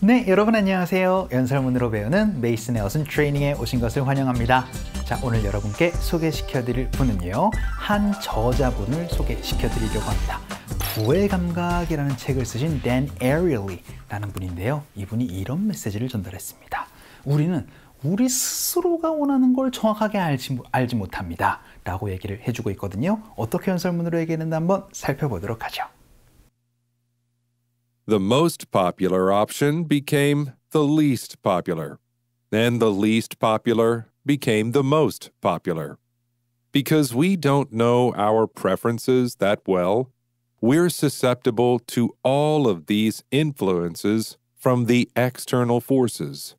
네, 여러분 안녕하세요. 연설문으로 배우는 메이슨의 어순 트레이닝에 오신 것을 환영합니다. 자, 오늘 여러분께 소개시켜드릴 분은요, 한 저자분을 소개시켜드리려고 합니다. 부의 감각이라는 책을 쓰신 Dan Ariely라는 분인데요. 이분이 이런 메시지를 전달했습니다. 우리는 우리 스스로가 원하는 걸 정확하게 알지 못합니다. 라고 얘기를 해주고 있거든요. 어떻게 연설문으로 얘기했는지 한번 살펴보도록 하죠. The most popular option became the least popular, and the least popular became the most popular. Because we don't know our preferences that well, we're susceptible to all of these influences from the external forces.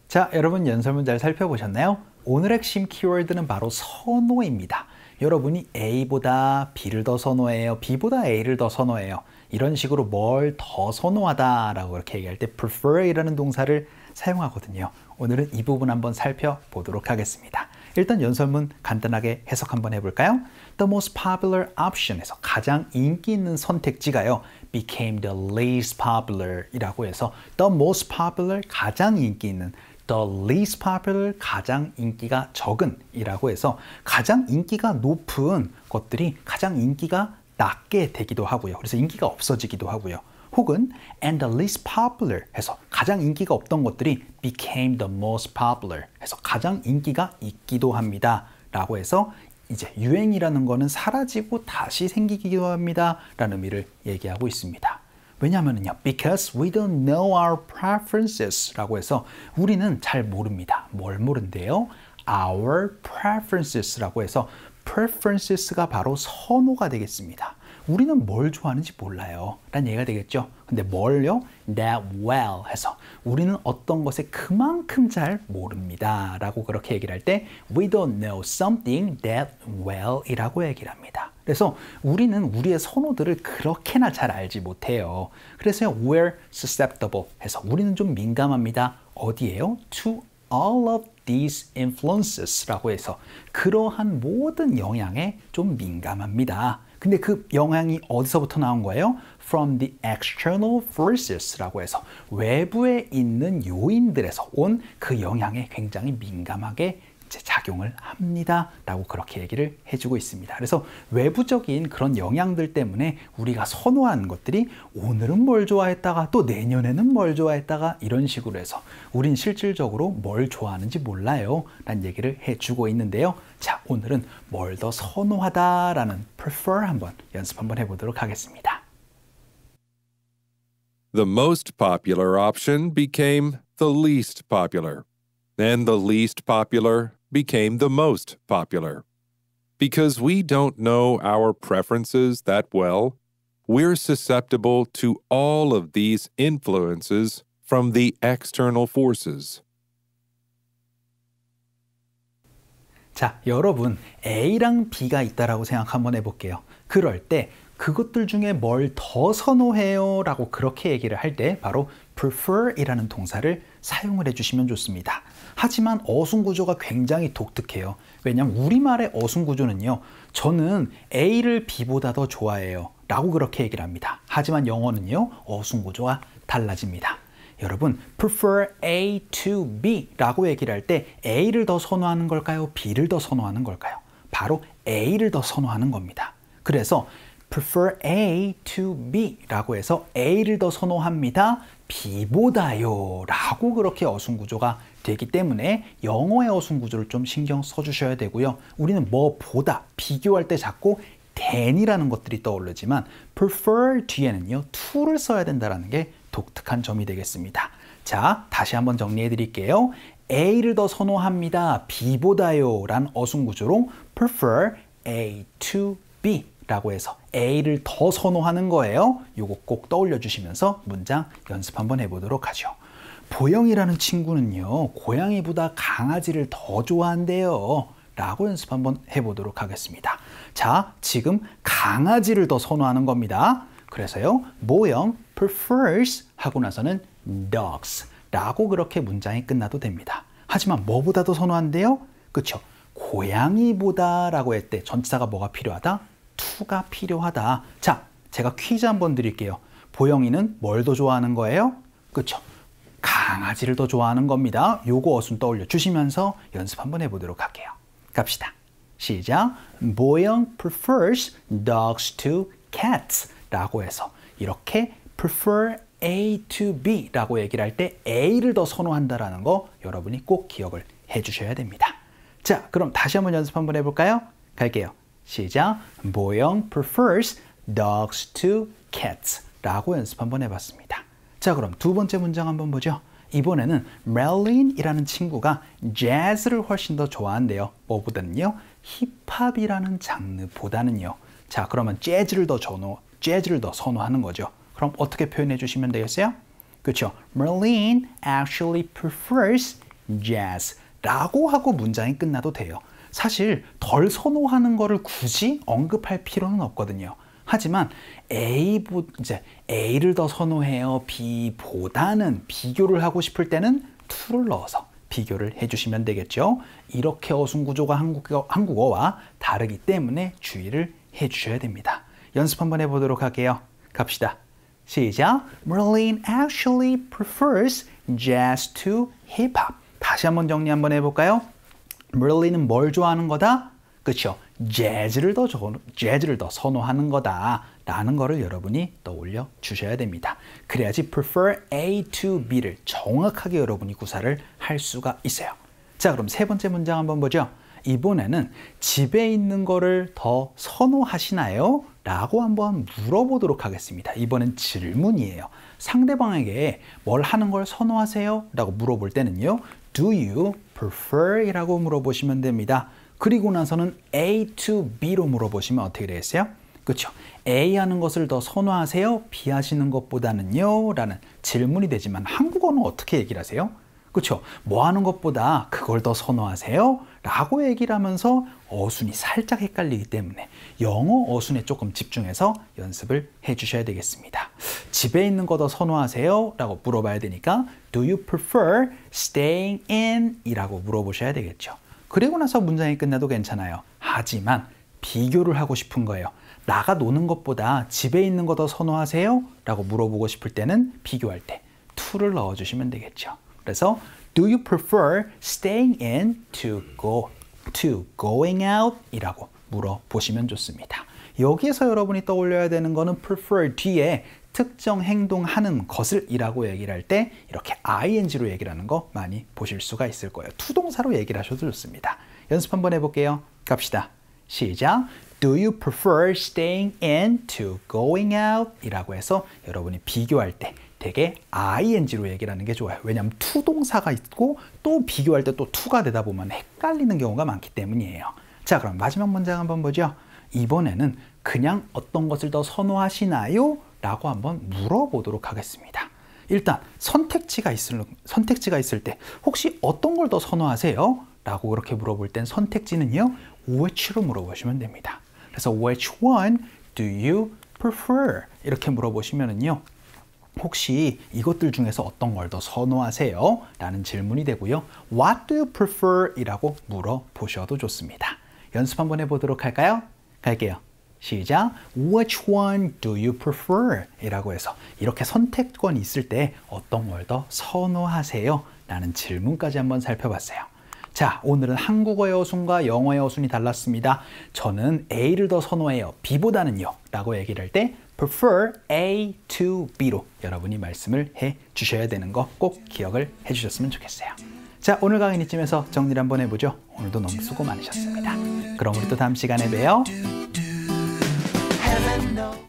자, 여러분 연설문 잘 살펴보셨나요? 오늘 핵심 키워드는 바로 선호입니다. 여러분이 A보다 B를 더 선호해요. B보다 A를 더 선호해요. 이런 식으로 뭘 더 선호하다라고 그렇게 얘기할 때 prefer이라는 동사를 사용하거든요. 오늘은 이 부분 한번 살펴보도록 하겠습니다. 일단 연설문 간단하게 해석 한번 해볼까요? The most popular option에서 가장 인기 있는 선택지가요, became the least popular 이라고 해서 the most popular 가장 인기 있는, the least popular 가장 인기가 적은 이라고 해서 가장 인기가 높은 것들이 가장 인기가 낮게 되기도 하고요. 그래서 인기가 없어지기도 하고요. 혹은 and the least popular 해서 가장 인기가 없던 것들이 became the most popular 해서 가장 인기가 있기도 합니다. 라고 해서 이제 유행이라는 거는 사라지고 다시 생기기도 합니다. 라는 의미를 얘기하고 있습니다. 왜냐하면요, because we don't know our preferences 라고 해서 우리는 잘 모릅니다. 뭘 모른대요? Our preferences 라고 해서 preferences가 바로 선호가 되겠습니다. 우리는 뭘 좋아하는지 몰라요. 라는 얘기가 되겠죠. 근데 뭘요? That well 해서 우리는 어떤 것에 그만큼 잘 모릅니다. 라고 그렇게 얘기를 할 때 We don't know something that well 이라고 얘기를 합니다. 그래서 우리는 우리의 선호들을 그렇게나 잘 알지 못해요. 그래서 we're susceptible 해서 우리는 좀 민감합니다. 어디에요? To all of these influences 라고 해서 그러한 모든 영향에 좀 민감합니다. 근데 그 영향이 어디서부터 나온 거예요? From the external forces 라고 해서 외부에 있는 요인들에서 온 그 영향에 굉장히 민감하게 작용을 합니다. 라고 그렇게 얘기를 해주고 있습니다. 그래서 외부적인 그런 영향들 때문에 우리가 선호하는 것들이 오늘은 뭘 좋아했다가 또 내년에는 뭘 좋아했다가 이런 식으로 해서 우린 실질적으로 뭘 좋아하는지 몰라요. 라는 얘기를 해주고 있는데요. 자, 오늘은 뭘 더 선호하다라는 prefer 한번 연습 한번 해보도록 하겠습니다. The most popular option became the least popular, and the least popular became the most popular. Because we don't know our preferences that well, we're susceptible to all of these influences from the external forces. 자, 여러분 A랑 B가 있다라고 생각 한번 해볼게요. 그럴 때 그것들 중에 뭘 더 선호해요? 라고 그렇게 얘기를 할 때 바로 prefer 이라는 동사를 사용을 해주시면 좋습니다. 하지만 어순구조가 굉장히 독특해요. 왜냐하면 우리말의 어순구조는요, 저는 A를 B보다 더 좋아해요. 라고 그렇게 얘기를 합니다. 하지만 영어는요, 어순구조가 달라집니다. 여러분, prefer A to B 라고 얘기를 할 때 A를 더 선호하는 걸까요? B를 더 선호하는 걸까요? 바로 A를 더 선호하는 겁니다. 그래서 prefer A to B 라고 해서 A를 더 선호합니다. B보다요 라고 그렇게 어순구조가 되기 때문에 영어의 어순구조를 좀 신경 써주셔야 되고요. 우리는 뭐보다 비교할 때 자꾸 than이라는 것들이 떠오르지만 prefer 뒤에는요 to를 써야 된다는 게 독특한 점이 되겠습니다. 자, 다시 한번 정리해 드릴게요. A를 더 선호합니다. B보다요 라는 어순구조로 prefer A to B 라고 해서 A를 더 선호하는 거예요. 요거 꼭 떠올려 주시면서 문장 연습 한번 해보도록 하죠. 보영이라는 친구는요, 고양이보다 강아지를 더 좋아한대요. 라고 연습 한번 해보도록 하겠습니다. 자, 지금 강아지를 더 선호하는 겁니다. 그래서요, 보영 prefers 하고 나서는 dogs 라고 그렇게 문장이 끝나도 됩니다. 하지만 뭐보다 더 선호한대요? 그쵸? 고양이보다 라고 할 때 전치사가 뭐가 필요하다? to가 필요하다. 자, 제가 퀴즈 한번 드릴게요. 보영이는 뭘 더 좋아하는 거예요? 그쵸? 강아지를 더 좋아하는 겁니다. 요거 어순 떠올려 주시면서 연습 한번 해보도록 할게요. 갑시다. 시작. 보영 prefers dogs to cats 라고 해서 이렇게 prefer A to B 라고 얘기를 할 때 A를 더 선호한다라는 거 여러분이 꼭 기억을 해주셔야 됩니다. 자, 그럼 다시 한번 연습 한번 해볼까요? 갈게요. 시작. 보영 prefers dogs to cats 라고 연습 한번 해봤습니다. 자, 그럼 두 번째 문장 한번 보죠. 이번에는 멜린이라는 친구가 재즈를 훨씬 더 좋아한대요. 뭐보다는요? 힙합이라는 장르보다는요. 자, 그러면 재즈를 더 선호하는 거죠. 그럼 어떻게 표현해 주시면 되겠어요? 그렇죠. Merlin actually prefers jazz 라고 하고 문장이 끝나도 돼요. 사실 덜 선호하는 거를 굳이 언급할 필요는 없거든요. 하지만 A를 더 선호해요. B보다는 비교를 하고 싶을 때는 to를 넣어서 비교를 해주시면 되겠죠. 이렇게 어순 구조가 한국어와 다르기 때문에 주의를 해주셔야 됩니다. 연습 한번 해보도록 할게요. 갑시다. 시작. Merlin actually prefers jazz to hip-hop. 다시 한번 정리 한번 해볼까요? Merlin은 뭘 좋아하는 거다? 그렇죠. 재즈를 더 선호하는 거다 라는 거를 여러분이 떠올려 주셔야 됩니다. 그래야지 prefer A to B를 정확하게 여러분이 구사를 할 수가 있어요. 자, 그럼 세 번째 문장 한번 보죠. 이번에는 집에 있는 거를 더 선호하시나요? 라고 한번 물어보도록 하겠습니다. 이번엔 질문이에요. 상대방에게 뭘 하는 걸 선호하세요? 라고 물어볼 때는요. Do you prefer? 이라고 물어보시면 됩니다. 그리고 나서는 A to B로 물어보시면 어떻게 되겠어요? 그렇죠. A 하는 것을 더 선호하세요? B 하시는 것보다는요? 라는 질문이 되지만 한국어는 어떻게 얘기를 하세요? 그렇죠. 뭐 하는 것보다 그걸 더 선호하세요? 라고 얘기를 하면서 어순이 살짝 헷갈리기 때문에 영어 어순에 조금 집중해서 연습을 해주셔야 되겠습니다. 집에 있는 거 더 선호하세요? 라고 물어봐야 되니까 Do you prefer staying in? 이라고 물어보셔야 되겠죠. 그리고 나서 문장이 끝나도 괜찮아요. 하지만 비교를 하고 싶은 거예요. 나가 노는 것보다 집에 있는 거 더 선호하세요? 라고 물어보고 싶을 때는 비교할 때 to를 넣어주시면 되겠죠. 그래서 Do you prefer staying in to going out? 이라고 물어보시면 좋습니다. 여기에서 여러분이 떠올려야 되는 거는 prefer 뒤에 특정 행동하는 것을 이라고 얘기를 할 때 이렇게 ing로 얘기를 하는 거 많이 보실 수가 있을 거예요. 투동사로 얘기를 하셔도 좋습니다. 연습 한번 해볼게요. 갑시다. 시작. Do you prefer staying in to going out? 이라고 해서 여러분이 비교할 때 되게 ing로 얘기를 하는 게 좋아요. 왜냐하면 투동사가 있고 또 비교할 때 또 to가 되다 보면 헷갈리는 경우가 많기 때문이에요. 자, 그럼 마지막 문장 한번 보죠. 이번에는 그냥 어떤 것을 더 선호하시나요? 라고 한번 물어보도록 하겠습니다. 일단 선택지가 있을 때 혹시 어떤 걸 더 선호하세요? 라고 그렇게 물어볼 땐 선택지는요. which로 물어보시면 됩니다. 그래서 which one do you prefer? 이렇게 물어보시면은요. 혹시 이것들 중에서 어떤 걸 더 선호하세요? 라는 질문이 되고요. What do you prefer? 이라고 물어보셔도 좋습니다. 연습 한번 해보도록 할까요? 갈게요. 시작. Which one do you prefer? 이라고 해서 이렇게 선택권이 있을 때 어떤 걸 더 선호하세요? 라는 질문까지 한번 살펴봤어요. 자, 오늘은 한국어의 어순과 영어의 어순이 달랐습니다. 저는 A를 더 선호해요. B보다는요. 라고 얘기를 할 때 prefer A to B로 여러분이 말씀을 해 주셔야 되는 거 꼭 기억을 해 주셨으면 좋겠어요. 자, 오늘 강의는 이쯤에서 정리를 한번 해보죠. 오늘도 너무 수고 많으셨습니다. 그럼 우리 또 다음 시간에 봬요. heaven knows.